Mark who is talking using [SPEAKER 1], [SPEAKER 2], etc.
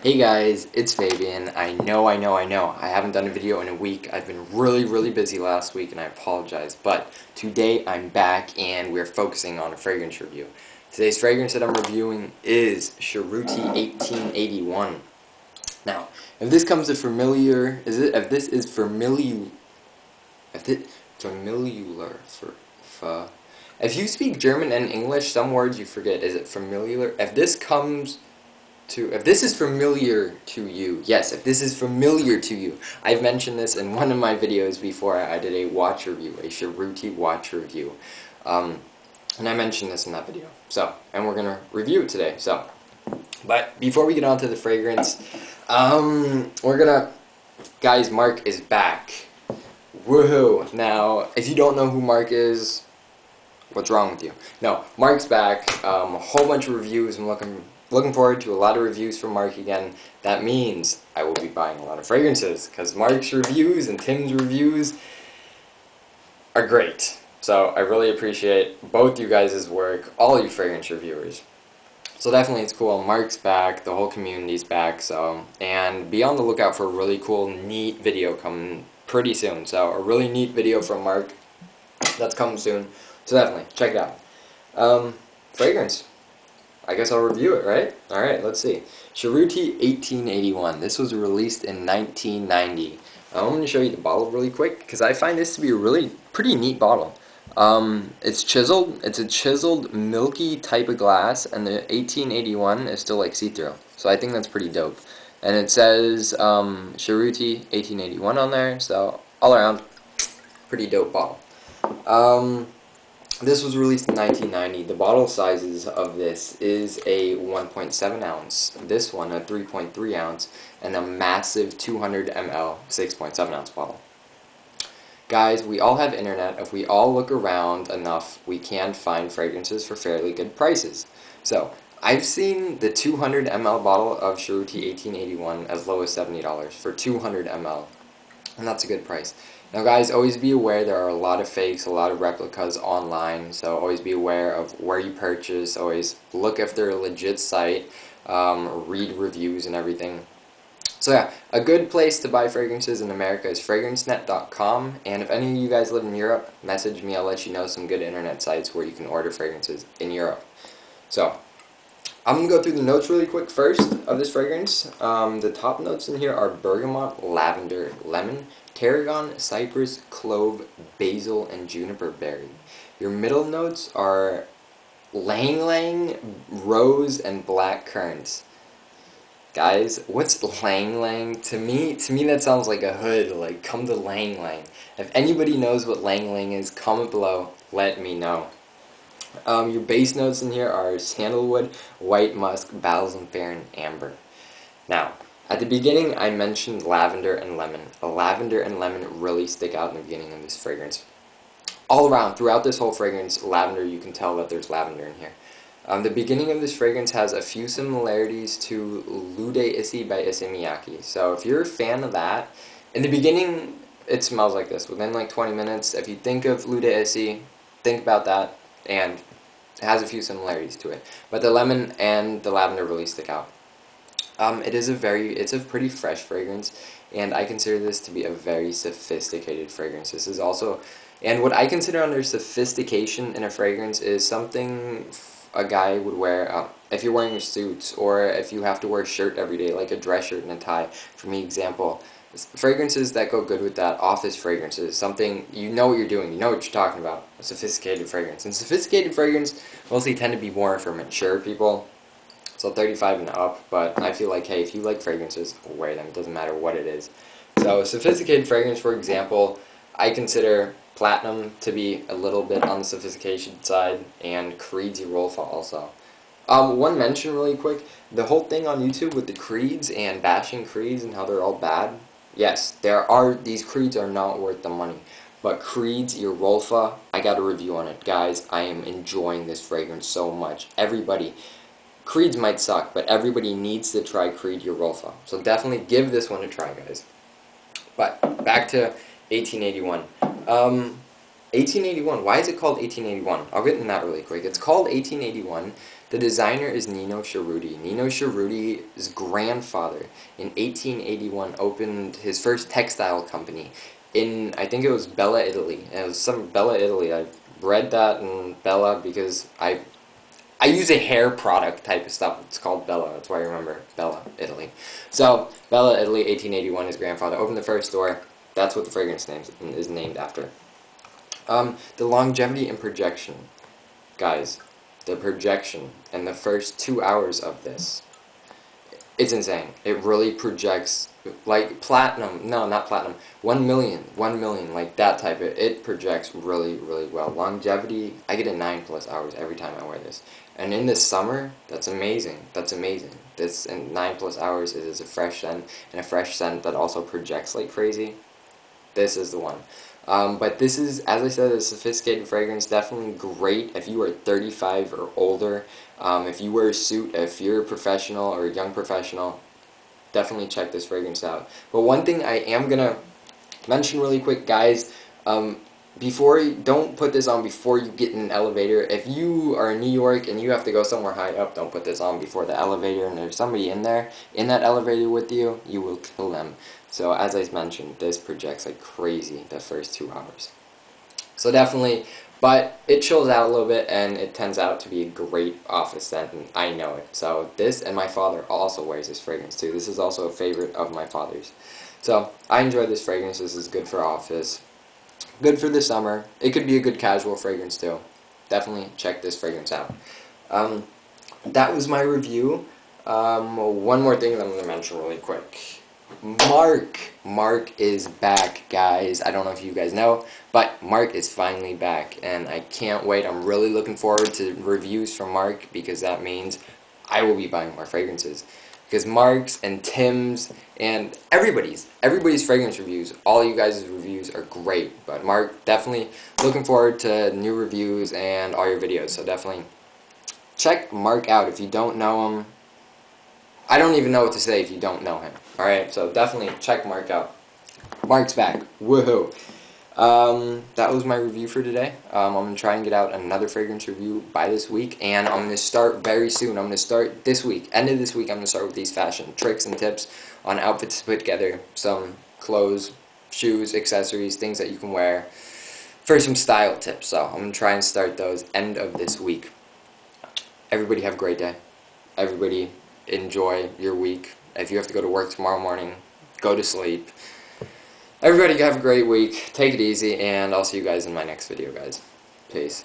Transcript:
[SPEAKER 1] Hey guys, it's Fabian. I know. I haven't done a video in a week. I've been really busy last week and I apologize. But today I'm back and we're focusing on a fragrance review. Today's fragrance that I'm reviewing is Cerruti 1881. Now, if this comes to familiar, if this is familiar, if you speak German and English, some words you forget. Is it familiar? If this is familiar to you, yes, if this is familiar to you, I've mentioned this in one of my videos before. I did a watch review, a Cerruti watch review, and I mentioned this in that video. So, and we're gonna review it today. So, but before we get on to the fragrance, guys, Mark is back. Woohoo! Now, if you don't know who Mark is, what's wrong with you? No, Mark's back. A whole bunch of reviews. I'm looking forward to a lot of reviews from Mark again. That means I will be buying a lot of fragrances because Mark's reviews and Tim's reviews are great. So I really appreciate both you guys' work, all you fragrance reviewers. So definitely it's cool. Mark's back, the whole community's back, so, and be on the lookout for a really cool, neat video coming pretty soon. So a really neat video from Mark that's coming soon. So definitely, check it out. Fragrance. I guess I'll review it, right? Alright, let's see. Cerruti 1881. This was released in 1990. I'm going to show you the bottle really quick because I find this to be a really pretty neat bottle. It's chiseled. It's a chiseled, milky type of glass, and the 1881 is still like see-through. So I think that's pretty dope. And it says Cerruti 1881 on there, so all around, pretty dope bottle. This was released in 1990. The bottle sizes of this is a 1.7 ounce, this one a 3.3 ounce, and a massive 200 ml 6.7 ounce bottle. Guys, we all have internet. If we all look around enough, we can find fragrances for fairly good prices. So, I've seen the 200 ml bottle of Cerruti 1881 as low as $70 for 200 ml, and that's a good price. Now guys, always be aware there are a lot of fakes, a lot of replicas online, so always be aware of where you purchase, always look if they're a legit site, read reviews and everything. So yeah, a good place to buy fragrances in America is fragrancenet.com, and if any of you guys live in Europe, message me, I'll let you know some good internet sites where you can order fragrances in Europe. So, I'm going to go through the notes really quick first of this fragrance. The top notes in here are bergamot, lavender, lemon, tarragon, cypress, clove, basil, and juniper berry. Your middle notes are ylang-ylang, rose, and black currants. Guys, what's ylang-ylang? To me that sounds like a hood, like come to ylang-ylang. If anybody knows what ylang-ylang is, comment below, let me know. Your base notes in here are sandalwood, white musk, balsam-fair, and amber. Now, at the beginning I mentioned lavender and lemon. The lavender and lemon really stick out in the beginning of this fragrance. All around, throughout this whole fragrance, lavender, you can tell that there's lavender in here. The beginning of this fragrance has a few similarities to Lude Issey by Issey Miyake. So if you're a fan of that, in the beginning it smells like this. Within like 20 minutes, if you think of Lude Issey, think about that, and it has a few similarities to it. But the lemon and the lavender really stick out. It's a pretty fresh fragrance, and I consider this to be a very sophisticated fragrance. This is also, and what I consider under sophistication in a fragrance is something a guy would wear if you're wearing a suit, or if you have to wear a shirt every day, like a dress shirt and a tie. For me, example, fragrances that go good with that, office fragrances, something, you know what you're doing, you know what you're talking about, a sophisticated fragrance. And sophisticated fragrance mostly tend to be more for mature people, so 35 and up, but I feel like, hey, if you like fragrances, wear them, it doesn't matter what it is. So sophisticated fragrance, for example, I consider Platinum to be a little bit on the sophistication side, and Creed's Rolfa also. One mention really quick, the whole thing on YouTube with the Creeds and bashing Creeds and how they're all bad, yes, these Creeds are not worth the money. But Creed's Rolfa, I got a review on it. Guys, I am enjoying this fragrance so much. Everybody, Creeds might suck, but everybody needs to try Creed Rolfa. So definitely give this one a try, guys. But back to 1881. 1881, why is it called 1881? I'll get into that really quick. It's called 1881 The designer is Nino Cerruti. Nino Cerruti's grandfather in 1881 opened his first textile company in, I think it was Bella, Italy. And it was some Bella, Italy. I read that in Bella because I use a hair product type of stuff. It's called Bella. That's why I remember Bella, Italy. So, Bella, Italy, 1881, his grandfather opened the first store. That's what the fragrance name is named after. The longevity and projection. Guys, the projection in the first 2 hours of this, it's insane. It really projects like platinum. No, not platinum. 1 million, like that type. It projects really, really well. Longevity, I get a 9+ hours every time I wear this. And in the summer, that's amazing. That's amazing. This in 9+ hours is a fresh scent, and a fresh scent that also projects like crazy. This is the one. But this is, as I said, a sophisticated fragrance. Definitely great if you are 35 or older. If you wear a suit, if you're a professional or a young professional, definitely check this fragrance out. But one thing I am gonna mention really quick, guys, don't put this on before you get in an elevator. If you are in New York and you have to go somewhere high up, don't put this on before the elevator, and there's somebody in there, in that elevator with you, you will kill them. So as I mentioned, this projects like crazy the first 2 hours. So definitely, but it chills out a little bit, and it turns out to be a great office scent, and I know it. So this, and my father also wears this fragrance too. This is also a favorite of my father's. So I enjoy this fragrance. This is good for office, good for the summer. It could be a good casual fragrance too. Definitely check this fragrance out. That was my review. One more thing that I'm going to mention really quick. Mark is back, guys. I don't know if you guys know, but Mark is finally back, and I can't wait. I'm really looking forward to reviews from Mark, because that means I will be buying more fragrances. Because Mark's and Tim's and everybody's fragrance reviews, all you guys' reviews are great. But Mark, definitely looking forward to new reviews and all your videos. So definitely check Mark out if you don't know him. I don't even know what to say if you don't know him. Alright, so definitely check Mark out. Mark's back. Woohoo! That was my review for today. I'm going to try and get out another fragrance review by this week, and I'm going to start very soon. I'm going to start this week. End of this week, I'm going to start with these fashion tricks and tips on outfits to put together, some clothes, shoes, accessories, things that you can wear for some style tips. So I'm going to try and start those end of this week. Everybody have a great day. Everybody enjoy your week. If you have to go to work tomorrow morning, go to sleep. Everybody have a great week. Take it easy, and I'll see you guys in my next video, guys. Peace.